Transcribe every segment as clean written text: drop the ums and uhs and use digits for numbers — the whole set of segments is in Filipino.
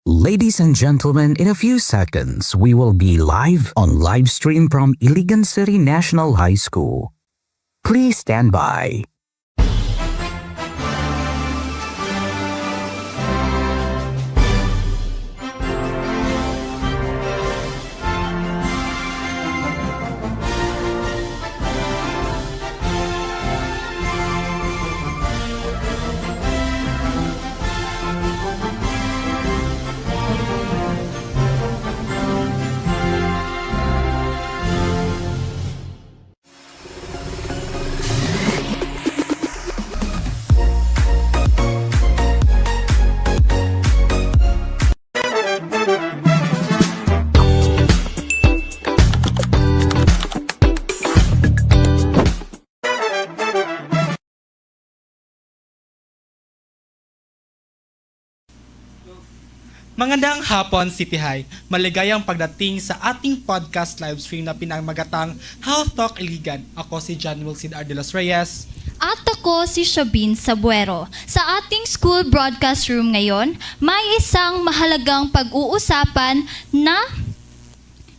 Ladies and gentlemen, in a few seconds, we will be live on live stream from Iligan City National High School. Please stand by. Magandang hapon, City High. Maligayang pagdating sa ating podcast live stream na pinamagatang Health Talk Iligan. Ako si John Wilson R. de los Reyes. At ako si Shabin Sabuero. Sa ating school broadcast room ngayon, may isang mahalagang pag-uusapan na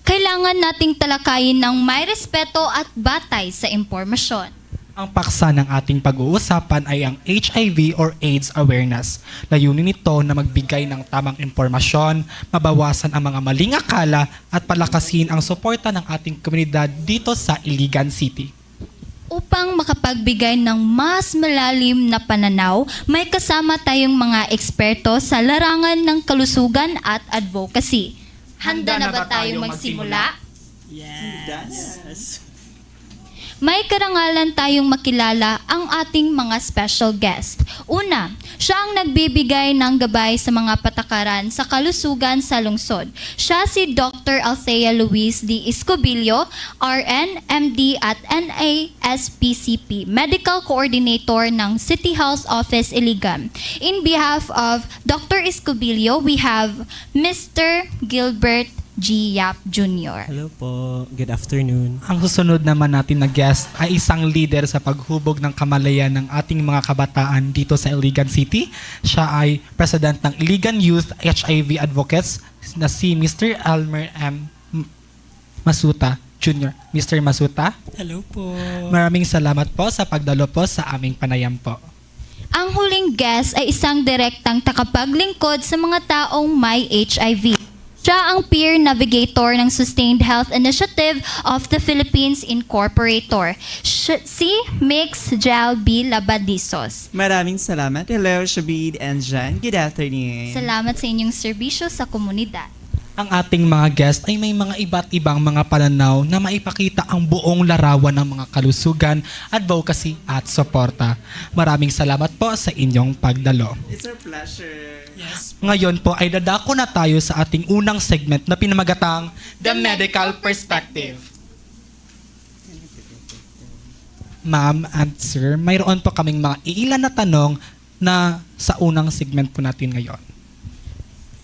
kailangan nating talakayin ng may respeto at batay sa impormasyon. Ang paksa ng ating pag-uusapan ay ang HIV or AIDS awareness. Layunin nito na magbigay ng tamang impormasyon, mabawasan ang mga maling akala at palakasin ang suporta ng ating komunidad dito sa Iligan City. Upang makapagbigay ng mas malalim na pananaw, may kasama tayong mga eksperto sa larangan ng kalusugan at advocacy. Handa na ba tayong magsimula? Yes. May karangalan tayong makilala ang ating mga special guest. Una, siya ang nagbibigay ng gabay sa mga patakaran sa kalusugan sa lungsod. Siya si Dr. Althea Luis D. Escobillo, RN, MD at NASPCP, Medical Coordinator ng City Health Office Iligan. In behalf of Dr. Escobillo, we have Mr. Gilbert G. Yap Jr. Hello po. Good afternoon. Ang susunod naman natin na guest ay isang leader sa paghubog ng kamalayan ng ating mga kabataan dito sa Iligan City. Siya ay President ng Iligan Youth HIV Advocates na si Mr. Elmer M. Masuta Jr. Mr. Masuta, Hello po. maraming salamat po sa pagdalo po sa aming panayam po. Ang huling guest ay isang direktang takapaglingkod sa mga taong may HIV. Siya ang peer navigator ng Sustained Health Initiative of the Philippines Incorporator, si Mix Jal B. Labadisos. Maraming salamat. Hello, Shabid and Jan. Good afternoon. Salamat sa inyong serbisyo sa komunidad. Ang ating mga guest ay may mga iba't ibang mga pananaw na maipakita ang buong larawan ng mga kalusugan, advocacy at suporta. Maraming salamat po sa inyong pagdalo. It's our pleasure. Yes. Ngayon po ay dadako na tayo sa ating unang segment na pinamagatang The Medical Perspective. Ma'am and sir, mayroon po kaming mga iilan na tanong na sa unang segment po natin ngayon.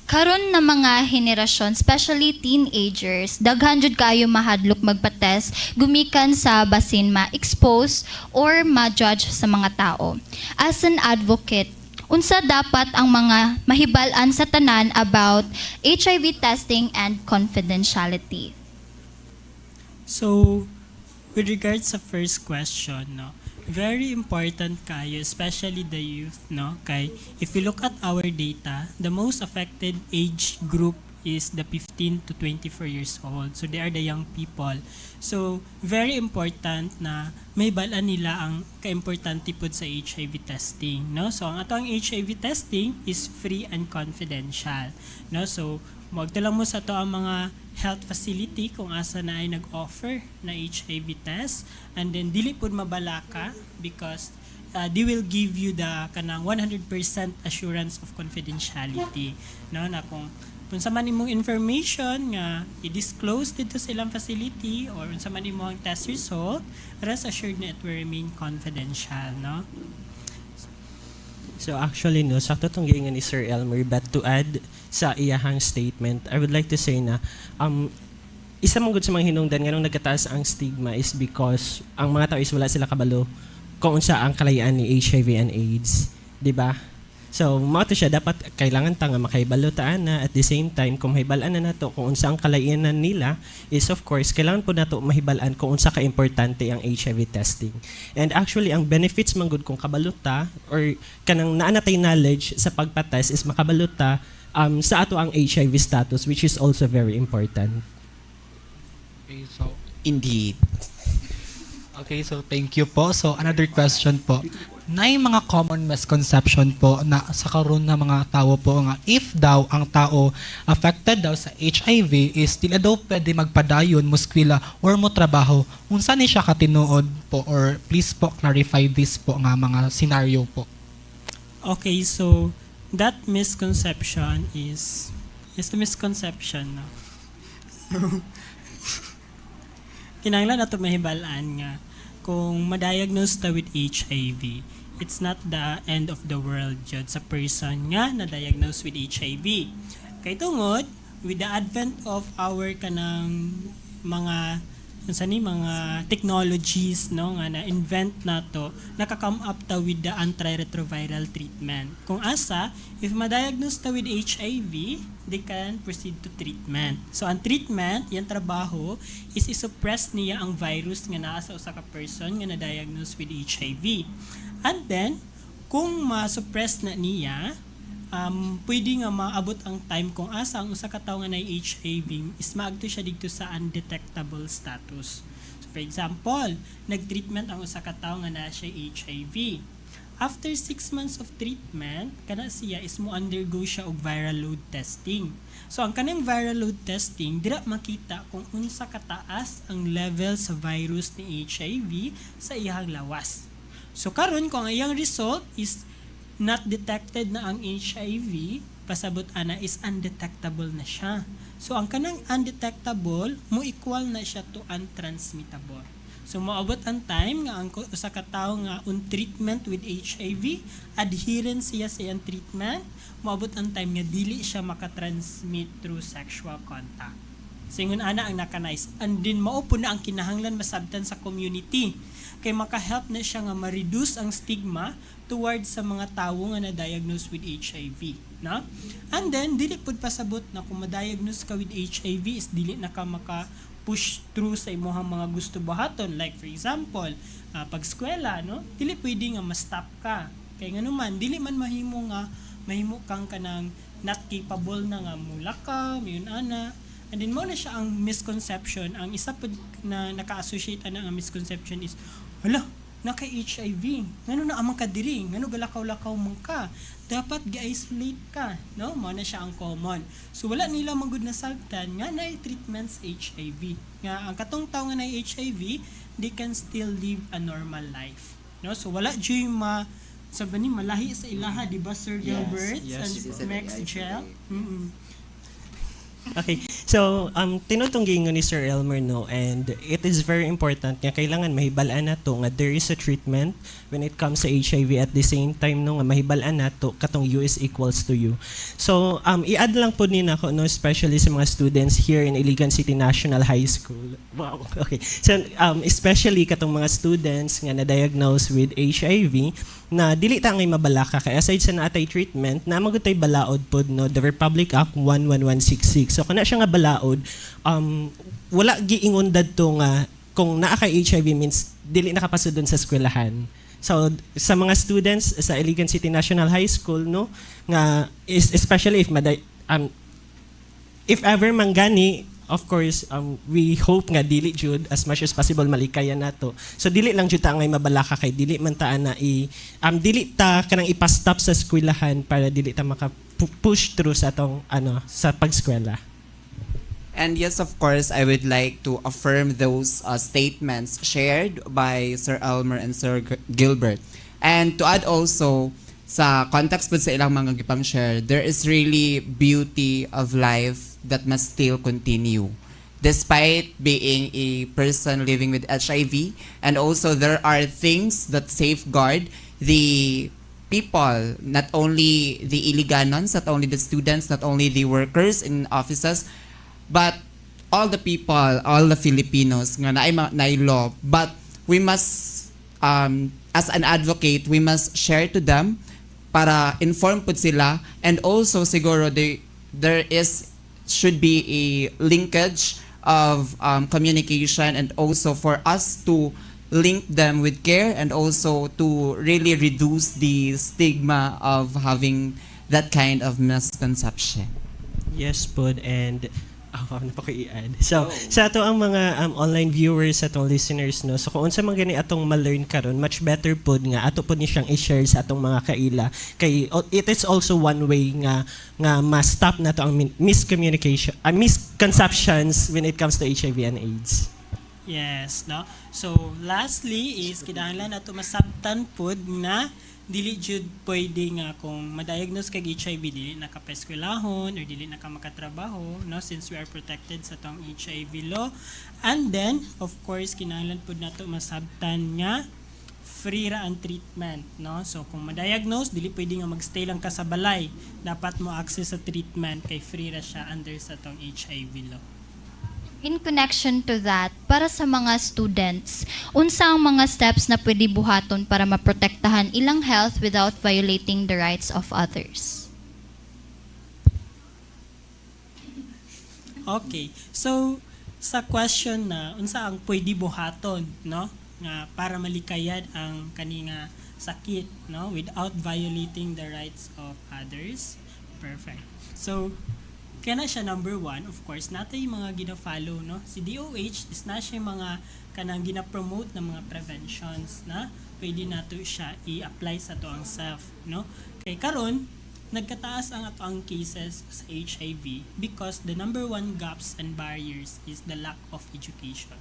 Karon na mga henerasyon, especially teenagers, daghan jud kayo mahadlok magpa-test gumikan sa basin ma-expose or ma-judge sa mga tao. As an advocate, unsa dapat ang mga mahibal-an sa tanan about HIV testing and confidentiality? So, with regards sa first question, no, very important kayo, especially the youth, no, kay if you look at our data, the most affected age group is the 15 to 24 years old. So, they are the young people. So, very important na may balaan nila ang kaimportante po sa HIV testing, no? So, ang atong HIV testing is free and confidential, no? So, magdala mo sa to ang mga health facility kung asa na ay nag-offer na HIV test, and then dili pud mabalaka because they will give you the kanang 100% assurance of confidentiality, no, na kung sa man imong information nga i-disclose dito sa ilang facility or sa man imong test result, rest assured na it will remain confidential, no. So actually no, sakto tong giingon ni Sir Elmer, but to add sa iyahang statement, I would like to say na isa mong gud sa mga hinungdan nganong nagkataas ang stigma is because ang mga tao is wala sila kabalo kung unsa ang kalayaan ni HIV and AIDS, di ba? So, mao to siya, dapat kailangan ta nga makaibalutaan na, at the same time kung mahibalaan na nato kung unsa ang kalainan nila is of course kailangan po nato mahibalaan kung unsa ka importante ang HIV testing. And actually ang benefits man gud kung kabaluta or kanang naa natay knowledge sa pagpatest is makabaluta sa ato ang HIV status, which is also very important. Okay, so Indeed. Okay, so thank you po. So another question po. Na yung mga common misconception po na sa karon na mga tao po nga if daw ang tao affected daw sa HIV is dili daw pwede magpadayon mo eskwela or mo trabaho. Unsa ni siya katinuod po, or please po clarify this po nga mga scenario po. Okay, so that misconception is a misconception, no? So, kinahanglan nato mahibalaan nga kung ma-diagnose ta with HIV, it's not the end of the world jud sa person nga na-diagnose with HIV. Kay tungod, with the advent of our kanang mga mga technologies, no, nga na-invent nato, naka-come up ta with the antiretroviral treatment. Kung asa, if ma-diagnose ta with HIV, they can proceed to treatment. So ang treatment, yung trabaho, is isuppress niya ang virus nga naa sa usa ka person nga na-diagnose with HIV. And then, kung ma-suppress na niya, pwede nga maabot ang time kung asa ang usa ka tawo nga na HIV is maagto siya dito sa undetectable status. So for example, nag-treatment ang usa ka tawo nga na siya HIV. After 6 months of treatment, kana siya is mo undergo siya og viral load testing. So ang kanang viral load testing dira makita kung unsa kataas ang level sa virus ni HIV sa iyang lawas. So karon kung ang iyang result is not detected na ang HIV, pasabot ana is undetectable na siya. So ang kanang undetectable mo equal na siya to untransmittable. So moabot ang time nga ang usa ka tawo nga on treatment with HIV, adherence siya sa iyang treatment, moabot ang time nga dili siya makatransmit through sexual contact. Singon ana ang naka-nice. And din mao po na ang kinahanglan masabtan sa community kay maka-help na siya nga ma-reduce ang stigma towards sa mga tawo nga na-diagnose with HIV, na? And then dili pud pasabot na kung ma-diagnose ka with HIV is dili na ka maka-push through sa imong mga gusto buhaton, like for example, pag-eskwela, no? Dili pwede nga ma-stop ka. Kay nganuman dili man mahimo kang kanang not capable na nga mulaka, mayon ana. And then mo na siya ang misconception. Ang isa po na naka-associate na ang misconception is, hala, naka-HIV. Ngano na amang ka diri? Ngano galakaw-lakaw mong ka? Dapat ga-isolate ka. No? Mo na siya ang common. So wala nila magud na sagtan nga na treatments HIV. Nga ang katong tawo nga na HIV, they can still live a normal life. No? So wala joy sabi ni malahi sa ilaha, di ba Sir Gilbert? Yes, And Max Gel? Okay. So, tinutunggi nga ni Sir Elmer, no, and it is very important nga kailangan mahibalaan nato nga there is a treatment when it comes sa HIV, at the same time no nga mahibalaan nato katong U is equals to U. So, i-add lang po ni nako, no, especially sa mga students here in Iligan City National High School. Wow. Okay. So, especially katong mga students nga na-diagnose with HIV na dili ta ngay mabalaka kay aside sa naatay treatment na magutay balaod pod, no, the Republic Act 11166. So kana siya nga balaod, wala giingon dadto nga kung naa ka HIV means dili nakapasud sa eskwelahan. So sa mga students sa Iligan City National High School, no, nga especially if ever manggani, of course, we hope nga dili jud as much as possible malikayan nato. So dili lang jud ta ngay mabalaka kay dili man ta na dili ta kanang ipastop sa eskwelahan para dili ta maka-push through sa atong sa pag-eskwela. And yes, of course, I would like to affirm those statements shared by Sir Elmer and Sir Gilbert. And to add also, sa context po sa ilang mga gipang share, there is really beauty of life that must still continue. Despite being a person living with HIV, and also there are things that safeguard the people, not only the Iliganons, not only the students, not only the workers in offices, but all the people, all the Filipinos nga naay law. But we must, as an advocate, we must share to them para inform pud sila, and also siguro there should be a linkage of communication, and also for us to link them with care, and also to really reduce the stigma of having that kind of misconception. Yes po, and na pa ko i-add. So, sa ato ang mga online viewers, atong listeners, no, so kung unsa man gani atong ma-learn karon, much better po nga ato po ni siyang i-share sa atong mga kaila, kay it is also one way nga ma-stop na to ang misconceptions when it comes to HIV and AIDS. Yes, no? So, lastly is kinahanglan nato masabtan pod na dili jud pwede nga kung ma-diagnose kag HIV dili nakapeskwelahon or dili naka makatrabaho, no, since we are protected sa tong HIV law. And then of course kinahanglan pud nato masabtan nga free ra ang treatment, no? So kung ma-diagnose dili pwede nga magstay lang ka sa balay, dapat mo access sa treatment kay free ra siya under sa tong HIV law. In connection to that, para sa mga students, unsa ang mga steps na pwede buhaton para maprotektahan ilang health without violating the rights of others? Okay. So sa question na unsa ang pwede buhaton, no, nga para malikayad ang kaninga sakit, no, without violating the rights of others. Perfect. So kana siya number one, of course, nato yung mga gina-follow, no? Si DOH is na siya mga kanang gina-promote ng mga preventions na pwede nato siya i-apply sa to ang self, no? Kay karon nagkataas ang ato ang cases sa HIV because the number one gaps and barriers is the lack of education.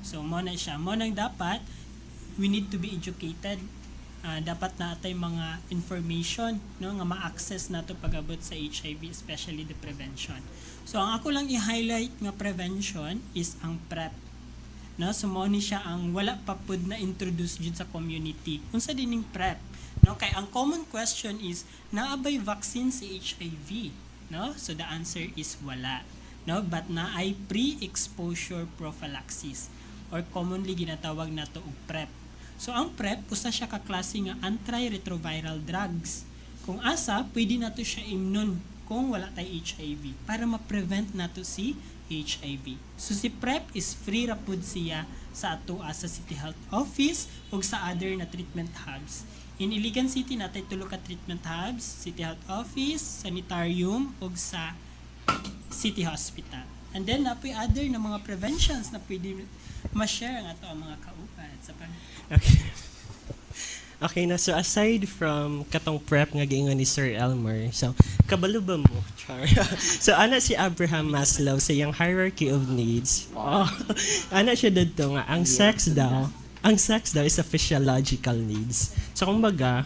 So mo na siya, mo nang dapat we need to be educated. Dapat na atay mga information, no, nga ma-access nato pag-abot sa HIV, especially the prevention. So ang ako lang i-highlight nga prevention is ang PrEP, no? So mo ni siya ang wala pa pud na introduce jud sa community. Unsa dining PrEP, no? Kay ang common question is naabay vaccine sa HIV, no? So the answer is wala, no? But naay pre-exposure prophylaxis or commonly ginatawag nato og PrEP. So ang PrEP usa siya ka klase nga antiretroviral drugs. Kung asa pwede nato siya imnon kung wala tay HIV para ma-prevent nato si HIV. So si PrEP is free ra pud siya sa ato sa City Health Office ug sa other na treatment hubs. In Iligan City natay tulo ka treatment hubs, City Health Office, sanitarium ug sa City Hospital. And then napoy other na mga preventions na pwede ma-share ang ato ang mga kauban sa Okay. Okay na, so aside from katong PrEP nga giingon ni Sir Elmer, so kabalo ba mo? Char. So ana si Abraham Maslow sa iyang hierarchy of needs. Oh, ana siya dito nga ang sex daw is a physiological needs. So kumbaga,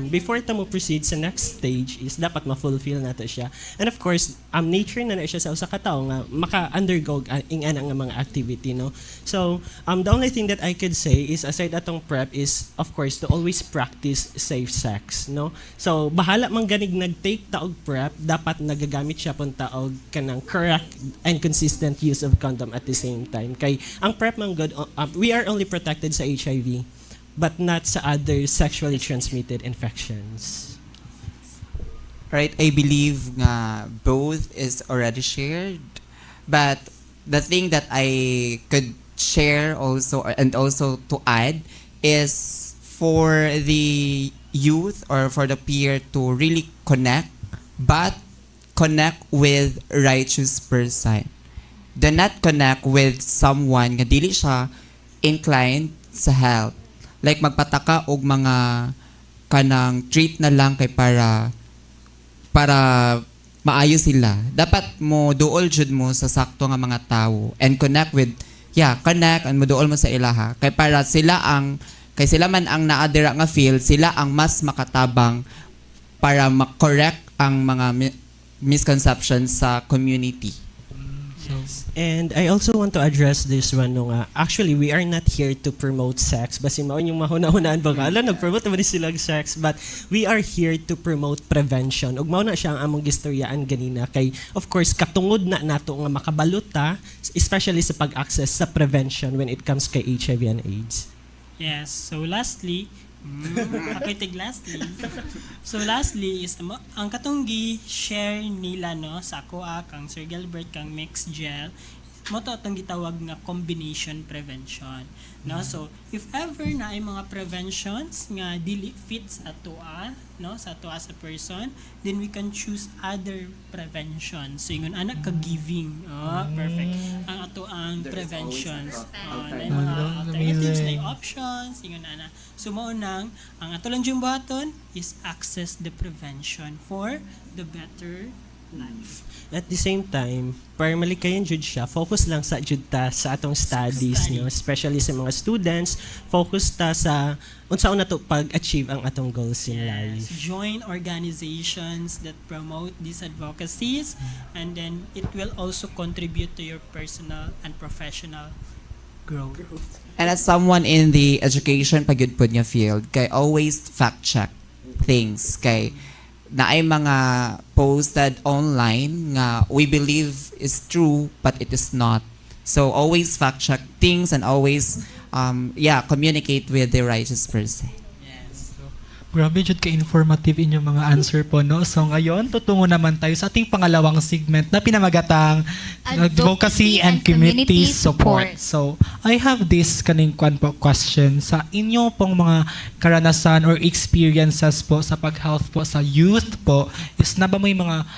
before ta mo proceed sa next stage is dapat ma-fulfill nato siya. And of course, nature na siya sa usa ka tawo nga maka-undergo ing ana nga mga activity, no. So, the only thing that I could say is aside atong PrEP is of course to always practice safe sex, no. So, bahala man ganig nag-take ta og PrEP, dapat nagagamit siya punta og kanang correct and consistent use of condom at the same time. Kay ang PrEP man good, we are only protected sa HIV but not sa other sexually transmitted infections. Right, I believe nga both is already shared, but the thing that I could share also and also to add is for the youth or for the peer to really connect, but connect with righteous person. Do not connect with someone nga dili siya inclined sa health. Like magpataka og mga kanang treat na lang kay para maayo sila. Dapat mo duol jud mo sa sakto nga mga tawo and connect with connect and mo duol mo sa ilaha kay para sila man ang naadira nga field, sila ang mas makatabang para ma-correct ang mga misconceptions sa community. And I also want to address this one no nga. Actually, we are not here to promote sex. Basin mao yung mahuna-hunaan ba nga. Nag-promote naman sila sex. But we are here to promote prevention. Ug mao na siya ang among gistoryaan ganina. Kay, of course, katungod na nato nga makabaluta, especially sa pag-access sa prevention when it comes kay HIV and AIDS. Yes. So lastly, Ako tig lastly. So lastly is ang katunggi share nila no sa ako kang Sir Gilbert kang mixed gel mo to atong gitawag nga combination prevention no. So if ever na ay mga preventions nga dili fit sa atoa no sa atoa sa person, then we can choose other prevention. So ingon anak ka giving perfect ang ato ang preventions na yung mga alternatives na yung options ingon ana. So mao nang ang ato lang yung button is access the prevention for the better life. At the same time, para malikayan jud siya, focus lang sa jud ta sa atong studies, no? Especially sa mga students, focus ta sa unsaon nato pag-achieve ang atong goals in life. Join organizations that promote these advocacies, and then it will also contribute to your personal and professional growth. And as someone in the education pagyudpod nga field, kay always fact check things kay na ay mga posted online nga we believe is true but it is not. So always fact check things and always communicate with the righteous person. Grabe jud ka informative inyong mga answer po no. So ngayon tutungo naman tayo sa ating pangalawang segment na pinamagatang Advocacy and Community Support. So I have this kaning question sa inyo pong mga karanasan or experiences po sa pag-health po sa youth po is na ba may mga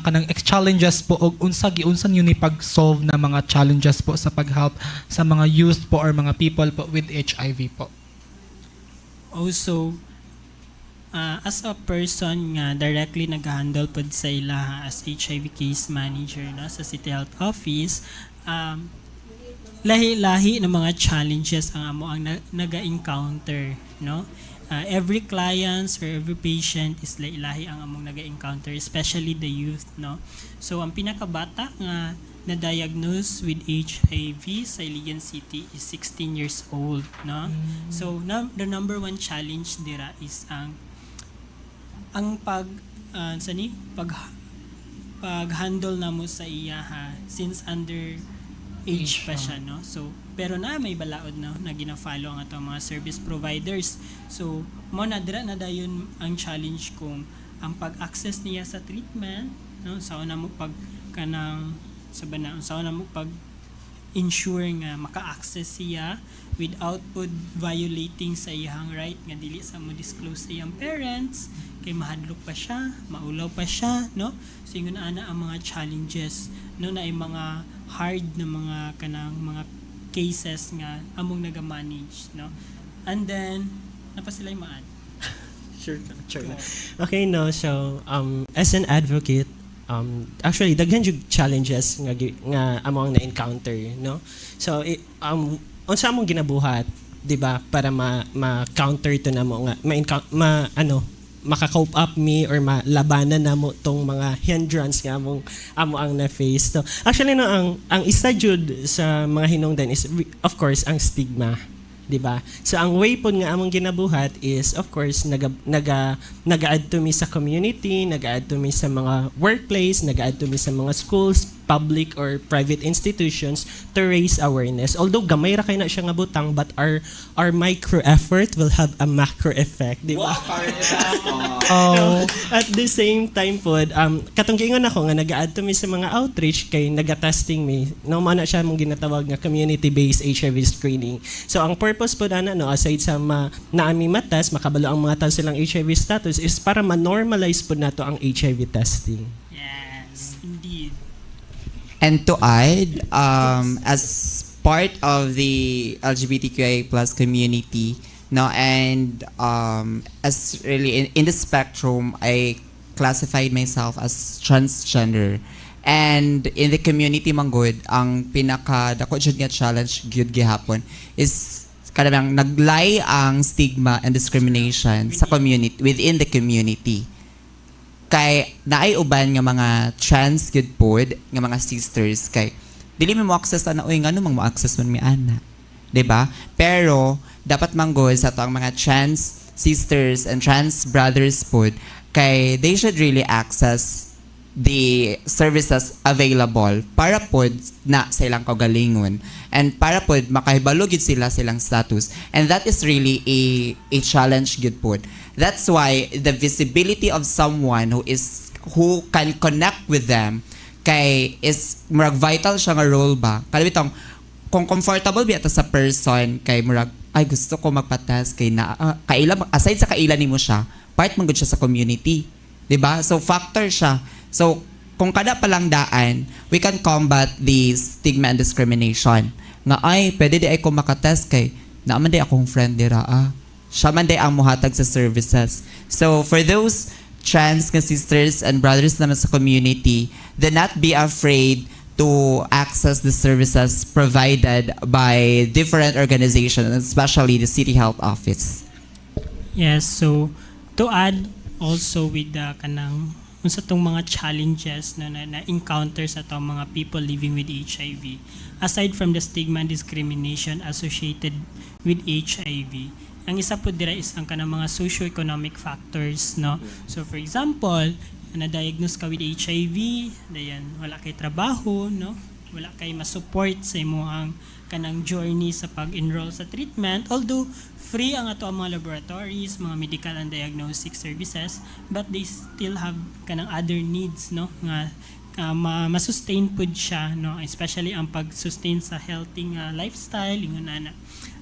kanang challenges po og unsa giunsan yun ni pag-solve na mga challenges po sa pag-help sa mga youth po or mga people po with HIV po. Also, as a person nga directly nag-handle pod sa ila as HIV case manager no sa City Health Office, lahi-lahi ng mga challenges ang amo ang naga-encounter no. Every clients or every patient is lahi-lahi ang among naga-encounter, especially the youth no. So ang pinakabata nga na-diagnose with HIV sa Iligan City is 16 years old no. So the number one challenge dira is ang pag-handle namo sa iya since under age pa siya no. So pero na may balaod no na gina-follow ang atong mga service providers. So mo na dira na dayon ang challenge kung ang pag-access niya sa treatment no sa una mo pag kanang sa una mo pag ensure nga maka-access siya without pod violating sa iyang right nga dili sa mo disclose sa iyang parents kay mahadlok pa siya, maulaw pa siya no. So ingon ana ang mga challenges no na ay mga hard na mga kanang mga cases nga among naga-manage no. And then napa sila maan. Sure na. Okay no, so as an advocate, actually daghan jud challenges nga among na-encounter no. So unsa among ginabuhat, 'di ba, para ma-counter to namo nga maka-cope up me or malabanan namo tong mga hindrance nga amo ang na-face. So actually no ang isa jud sa mga hinungdan is of course ang stigma, 'di ba? So ang way pod nga among ginabuhat is of course nag-add to me sa community, nag-add to me sa mga workplace, nag-add to me sa mga schools, public or private institutions to raise awareness. Although gamay ra kay na siya nga butang, but our micro effort will have a macro effect, di ba? At the same time pod, katong giingon ako nga nag-add to me sa mga outreach kay naga-testing me. No man na siya mong ginatawag nga community-based HIV screening. So ang purpose pod ana no aside sa naami matas makabalo ang mga tao silang HIV status is para ma-normalize pod nato ang HIV testing. Yes, indeed. And to add, as part of the LGBTQIA+ community, no, and as really in the spectrum, I classified myself as transgender. And in the community manggod, ang pinaka dako jud nga challenge gyud gihapon is kadang naglay ang stigma and discrimination sa community within the community. Kay naay uban nga mga trans good pod nga mga sisters kay dili mo access na oy ngano mang mo access man mi ana, 'di ba? Pero dapat manggod sa to ang mga trans sisters and trans brothers pod kay they should really access the services available para pod na sa ilang kaugalingon and para pod makahibalo gid sila silang status, and that is really a challenge gid pod. That's why the visibility of someone who can connect with them kay is murag vital siya nga role ba kada bitong kung comfortable ba sa person kay murag ay gusto ko magpa-test kay na kaila aside sa kaila nimo siya, part man gud siya sa community, di ba? So factor siya. So kung kada palang daan, we can combat the stigma and discrimination nga ay pwede di ay ko makatest kay naaman di akong friend dira siya man di ang muhatag sa services. So for those trans nga sisters and brothers naman sa community, do not be afraid to access the services provided by different organizations, especially the City Health Office. Yes, so to add also with the kanang unsa tong mga challenges na encounter sa tong mga people living with HIV, aside from the stigma and discrimination associated with HIV, ang isa po dira is ang kanang mga socio-economic factors, no? So for example, na-diagnose ka with HIV, dayan wala kay trabaho, no? Wala kay ma-support sa imong kanang journey sa pag-enroll sa treatment, although free ang ato ang mga laboratories, mga medical and diagnostic services, but they still have kanang other needs, no, nga ma-sustain pud siya, no, especially ang pag-sustain sa healthy lifestyle ingon ana.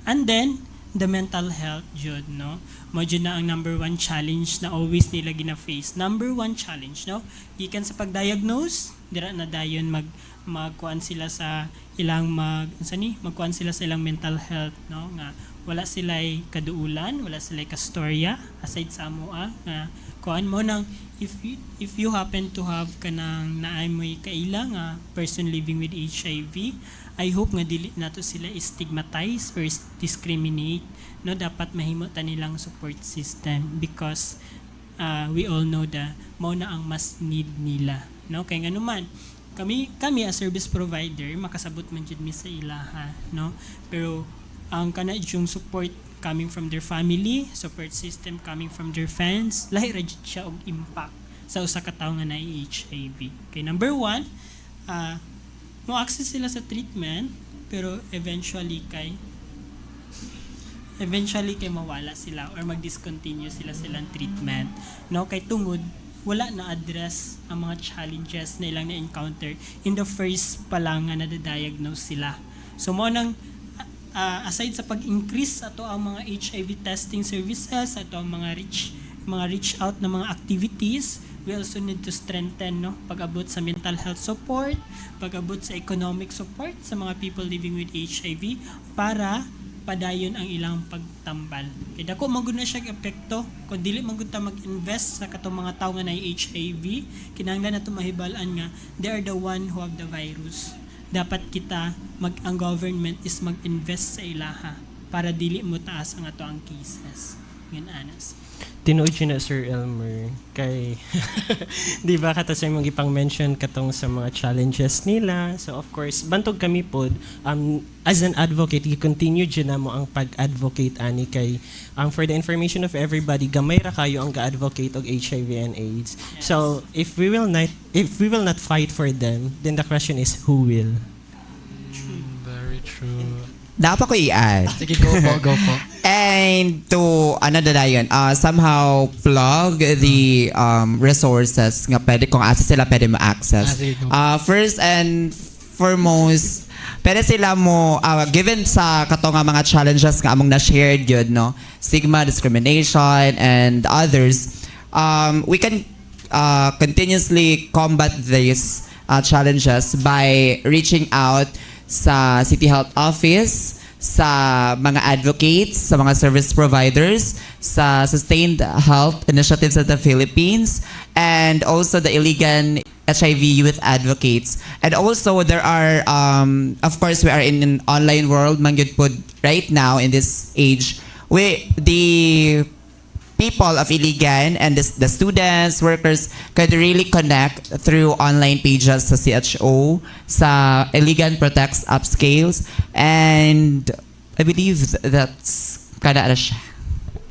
And then the mental health jud, no, mo jud na ang number one challenge na always nila gina-face. Number one challenge, no, gikan sa pag-diagnose dira na dayon magkuan sila sa ilang magkuan sila sa ilang mental health, no, nga wala sila'y kaduulan, wala sila'y kastorya aside sa amoa nga kuan mo nang if you happen to have kanang naay mo'y kaila nga person living with HIV, I hope nga dili nato sila stigmatize or discriminate, no, dapat mahimo ta nilang support system because we all know mao na ang mas need nila, no, kay nganuman kami as service provider makasabot man jud mi sa ilaha, no, pero ang kana yung support coming from their family, support system coming from their friends, lahi ra jud siya og impact sa usa ka tawo nga naay HIV. Okay, number one, mo access sila sa treatment pero eventually kay mawala sila or mag-discontinue silang treatment, no, kay tungod wala na address ang mga challenges na ilang na-encounter in the first pa lang nga na-diagnose sila. So mo nang aside sa pag-increase ato ang mga HIV testing services, ato ang mga reach out na mga activities, we also need to strengthen, no, pag-abot sa mental health support, pag-abot sa economic support sa mga people living with HIV para padayon ang ilang pagtambal. Kaya dako magud na siya epekto kung dili magud ta mag-invest sa katong mga tawo nga naay HIV, kinahanglan nato mahibalan nga they are the one who have the virus. Dapat kita ang government is mag-invest sa ilaha para dili mo taas ang ato ang cases. Yun anas. Tinuod yun na Sir Elmer kay di ba kata sa mga ipang mention katong sa mga challenges nila, so of course bantog kami pod as an advocate i-continue dyan na mo ang pag-advocate ani kay for the information of everybody gamay ra kayo ang ga-advocate og HIV and AIDS. Yes. So if we will not fight for them, then the question is who will. Very true. Dapat ko i-add. Sige, go po. And to somehow plug the resources nga pwede kung asa sila pwede ma-access. Sige, go. First and foremost, pwede sila mo given sa kato nga mga challenges nga among na-shared yun, no, stigma, discrimination, and others, we can continuously combat these challenges by reaching out sa City Health Office, sa mga advocates, sa mga service providers, sa Sustained Health Initiatives of the Philippines, and also the Iligan HIV Youth Advocates. And also there are, of course, we are in an online world, mangyud po right now in this age. The people of Iligan and the students, workers could really connect through online pages sa CHO, sa Iligan Protects Upscales, and I believe that's kada siya.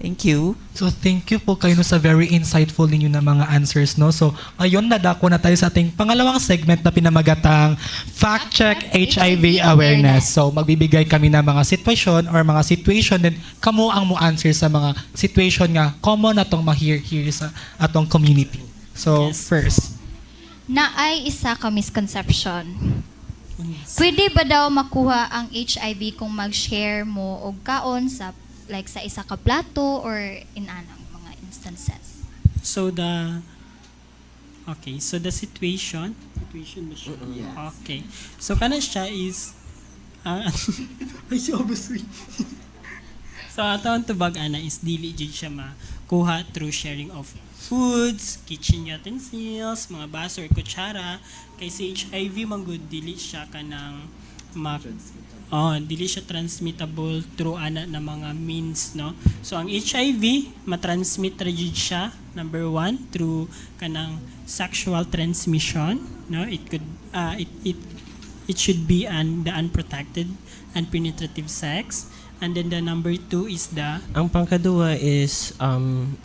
Thank you. So thank you po kayo no sa very insightful ninyo na mga answers, no? So ngayon nadako na tayo sa ating pangalawang segment na pinamagatang Fact Check HIV Awareness. So magbibigay kami ng mga sitwasyon or mga situation din kamo ang mo answer sa mga situation nga common natong ma-hear here sa atong community. So first, Na ay isa ka misconception. Pwede ba daw makuha ang HIV kung mag-share mo og kaon sa like sa isa ka plato or in anang mga instances? So the situation ba siya? Yes. Okay. So kana siya is ay siya obviously. So ato ang tubag ana is dili jud siya makuha through sharing of foods, kitchen utensils, mga baso or kutsara. Kay si HIV manggod dili siya kanang dili siya transmittable through ana na mga means, no? So ang HIV matransmit ra jud siya number 1 through kanang sexual transmission, no? It could it should be the unprotected and penetrative sex. And then the number 2 is Ang pangkadua is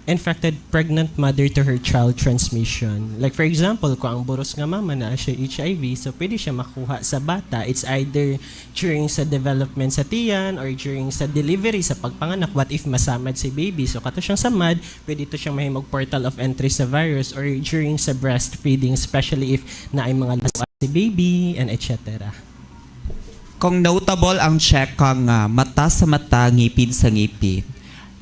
infected pregnant mother to her child transmission. Like for example, kung ang buros nga mama na siya HIV, so pwede siya makuha sa bata. It's either during sa development sa tiyan or during sa delivery, sa pagpanganak. What if masamad si baby? So kato siyang samad, pwede ito siyang mahimog portal of entry sa virus or during sa breastfeeding, especially if na ay mga lasa si baby and etc. Kung notable ang check kang mata sa mata, ngipin sa ngipin.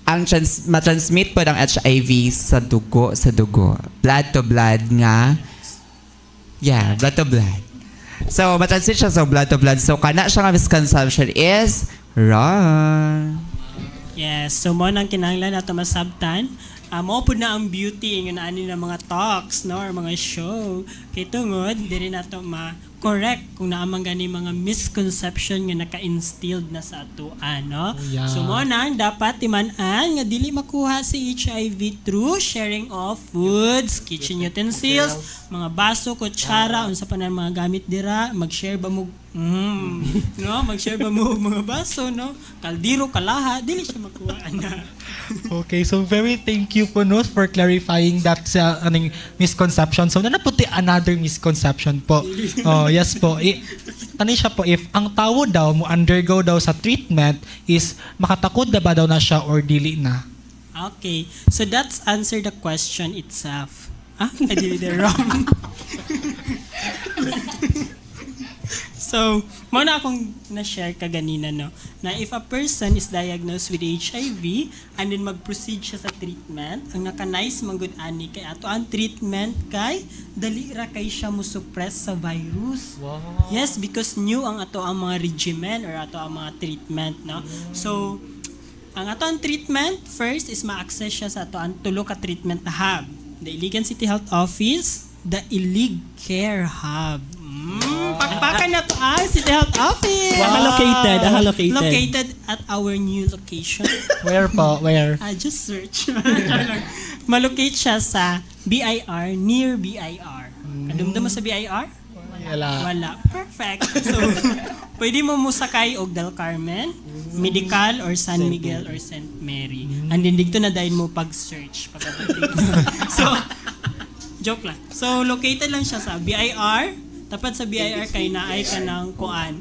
Ang matransmit po ng HIV sa dugo. Blood to blood nga. Yeah, blood to blood. So, matransmit siya sa blood to blood. So, kana siya nga misconception is wrong. yes, so mo nang kinahanglan nato masabtan. Mao pud na ang beauty ng ani na mga talks, no, or mga show. Kay tungod diri nato ma-correct kung naamang gani mga misconception nga naka-instilled na sa atoan, no? yeah. So mo nang dapat timan-an nga dili makuha si HIV through sharing of foods, kitchen utensils, mga baso, kutsara, unsa pa na mga gamit dira, mag-share ba mo no, mag-share ba mo og mga baso, no? Kaldero, kalaha, dili siya makuha ana. okay, so very thank you po no for clarifying that sa aning misconception. So nanaputi another misconception po. Oh, yes po. Tani siya po if ang tao daw mo undergo daw sa treatment is makatakod na ba daw na siya or dili na? Okay, so that's answer the question itself. I did it wrong. So, muna akong na-share kaganina, no, na if a person is diagnosed with HIV and then mag-proceed siya sa treatment, ang naka-nice manggod ani kay ato ang treatment kay dali ra kay siya mo suppress sa virus. Wow. Yes, because new ang ato ang mga regimen or ato ang mga treatment, no. So, ang ato ang treatment first is ma-access siya sa ato ang tulo ka treatment hub. The Iligan City Health Office, the Ilig Care Hub. Pakpakan na to City Health Office. Located. Located at our new location. Where po? Where? I just search. Malocate siya sa BIR, near BIR. Kadumdum mo sa BIR? Wala. Perfect. So, pwede mo musakay og Del Carmen, Medical, or San Miguel, or St. Mary. And then dito na dahil mo pag-search. So, joke lang. So, located lang siya sa BIR. Tapat sa BIR kay naay ka ng kuan.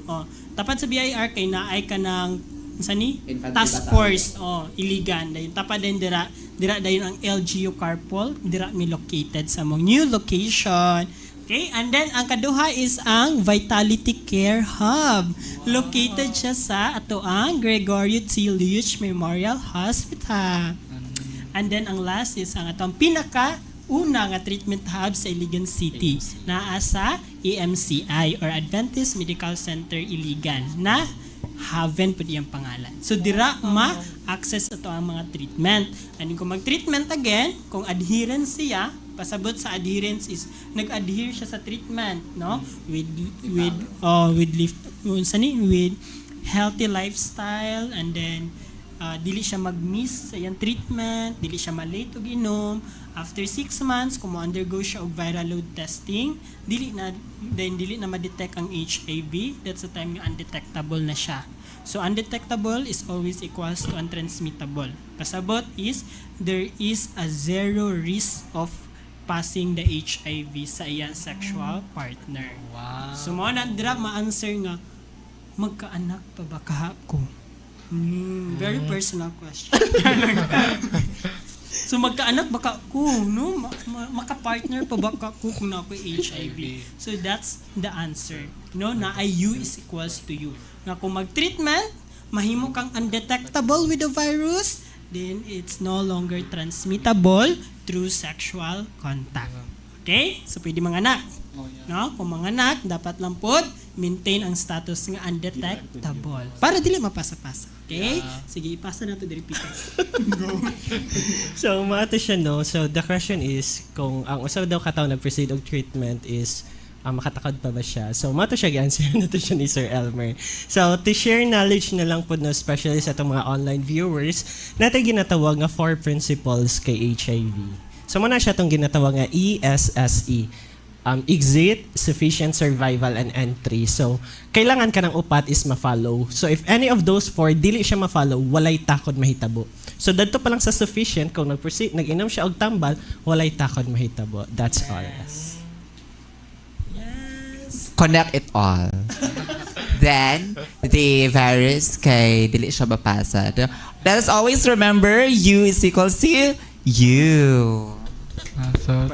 Tapat sa BIR kay naay ka ng sani? Task Force. Iligan. Dayon tapat din dira dayon ang LGU Carpool. Dira mi located sa mong new location. Okay, and then ang kaduha is ang Vitality Care Hub. Located siya sa ato ang Gregorio T. Luch Memorial Hospital. And then ang last is ang atong pinaka-una nga treatment hub sa Iligan City. Naa sa EMCI or Adventist Medical Center Iligan na Haven po diyang pangalan. So dira ma-access ito ang mga treatment. And kung mag-treatment again, kung adherence siya, pasabot sa adherence is nag-adhere siya sa treatment, no? With healthy lifestyle, and then dili siya mag-miss sa iyang treatment, dili siya malate og inom, After 6 months, kung mo-undergo siya og viral load testing, dili na ma-detect ang HIV. That's the time nga undetectable na siya. So undetectable is always equals to untransmittable. Pasabot is there is a zero risk of passing the HIV sa iyang sexual partner. Wow. So mo na dira ma-answer nga magkaanak pa ba ako? Very personal question. So magkaanak ba ko, no? Maka-partner pa ba ko kung na ako HIV? So that's the answer. No, na IU is equals to you. Nga kung mag-treatment, mahimo kang undetectable with the virus, then it's no longer transmittable through sexual contact. Okay? So pwede manganak. No? Kung manganak, dapat lang po maintain ang status nga undetectable. Para dili mapasa-pasa. Okay? Sige, ipasa na to diri pikas. So, maato siya, no? So, the question is, kung ang usaw daw kataw nag-proceed og treatment is, makatakad pa ba siya? So, maato siya gi-answer na to siya ni Sir Elmer. So, to share knowledge na lang po, no, especially sa itong mga online viewers, natin ginatawag nga 4 principles kay HIV. So, muna siya itong ginatawag nga ESSE. Exit, sufficient survival, and entry. So, kailangan ka ng upat is ma-follow. So, if any of those 4, dili siya ma-follow, walay takod mahitabo. So, dadto pa lang sa sufficient, kung nag-proceed, nag-inom siya og tambal, walay takod mahitabo. That's all. Connect it all. Then, the virus kay dili siya mapasa. Let us always remember, U is equals to you. So,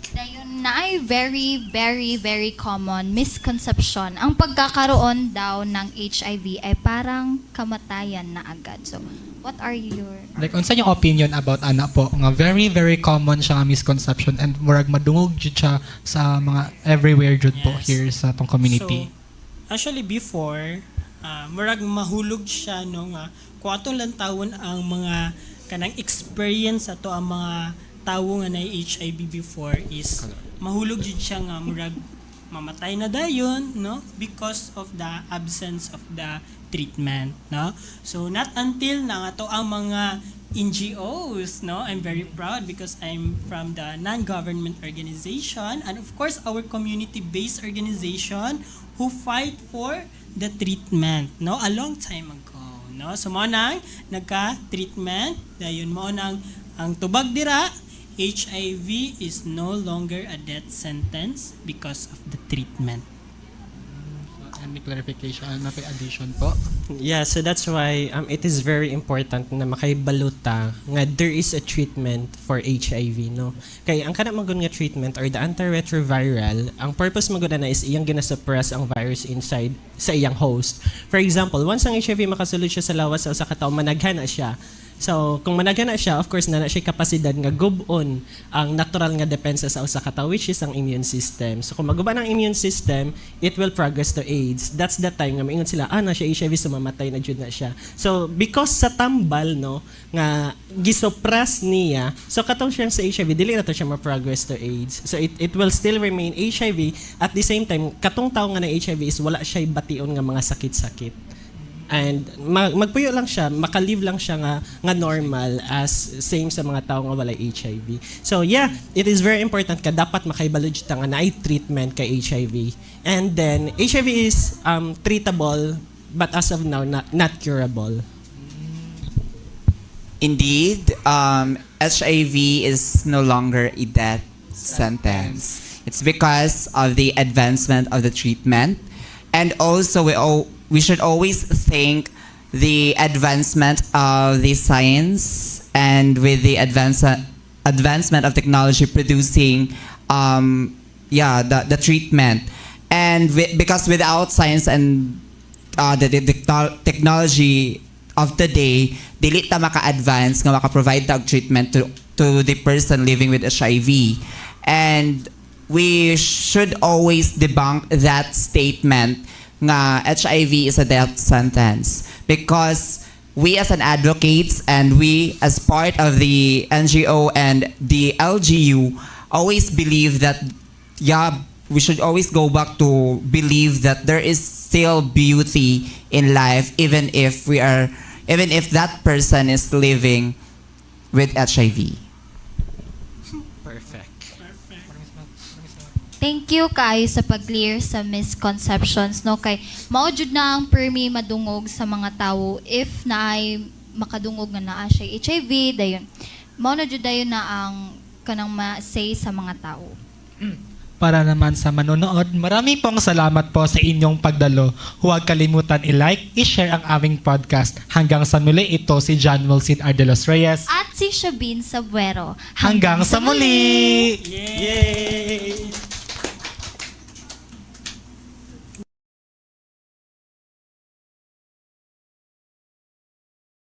Dayon na ay very, very, very common misconception. Ang pagkakaroon daw ng HIV ay parang kamatayan na agad. So, what are your... like, unsa yung opinion about ana po? Nga very, very common siya nga misconception and murag madungog jud siya sa mga everywhere jud po Yes. here sa tong community. So, actually before, murag mahulog siya no nga kung atong lantawon ang mga kanang experience ato ang mga tawo nga na HIV before is mahulog jud siya nga murag mamatay na dayon no because of the absence of the treatment no. So not until na ato ang mga NGOs no, I'm very proud because I'm from the non-government organization and of course our community-based organization who fight for the treatment no a long time ago no. So mo nang nagka-treatment dayon mo nang ang tubag dira HIV is no longer a death sentence because of the treatment. And may clarification, may addition po. Yeah, so that's why it is very important na makaibaluta nga there is a treatment for HIV, no? Kaya ang kana magun nga treatment or the antiretroviral, ang purpose maguna na is iyang ginasuppress ang virus inside sa iyang host. For example, once ang HIV makasulod siya sa lawas sa usa ka tawo, managhana siya. So, kung managana siya, of course, na siya kapasidad nga gubon ang natural nga depensa sa usa ka tawo, which is ang immune system. So, kung maguban ang immune system, it will progress to AIDS. That's the time nga maingon sila, na siya HIV, so mamatay na jud na siya. So, because sa tambal, no, nga gisuppress niya, so katong siya sa HIV, dili na to siya ma-progress to AIDS. So, it will still remain HIV. At the same time, katong tawo nga na HIV is wala siya bation nga mga sakit-sakit. And magpuyo lang siya, makalive lang siya nga normal as same sa mga tao nga walay HIV. So yeah, it is very important ka dapat makaibalo jud nga naay treatment kay HIV. And then HIV is treatable but as of now not curable. Indeed, HIV is no longer a death sentence. It's because of the advancement of the treatment. And also, we should always thank the advancement of the science and with the advancement of technology producing the treatment. And because without science and the technology of today, dili ta maka-advance nga maka-provide ta og treatment to the person living with HIV. And we should always debunk that statement nga HIV is a death sentence because we as an advocates and we as part of the NGO and the LGU always believe that we should always go back to believe that there is still beauty in life even if that person is living with HIV. Thank you kayo sa pag-clear sa misconceptions, no? Kay mao jud na ang permi madungog sa mga tawo if naay makadungog nga naa siya HIV dayon. Mao na jud dayon na ang kanang ma-say sa mga tao. Para naman sa manonood, marami pong salamat po sa inyong pagdalo. Huwag kalimutan i-like, i-share ang aming podcast. Hanggang sa muli, ito si John Wilson R. De Los Reyes. At si Shabin Sabuero. Hanggang sa muli! Yay!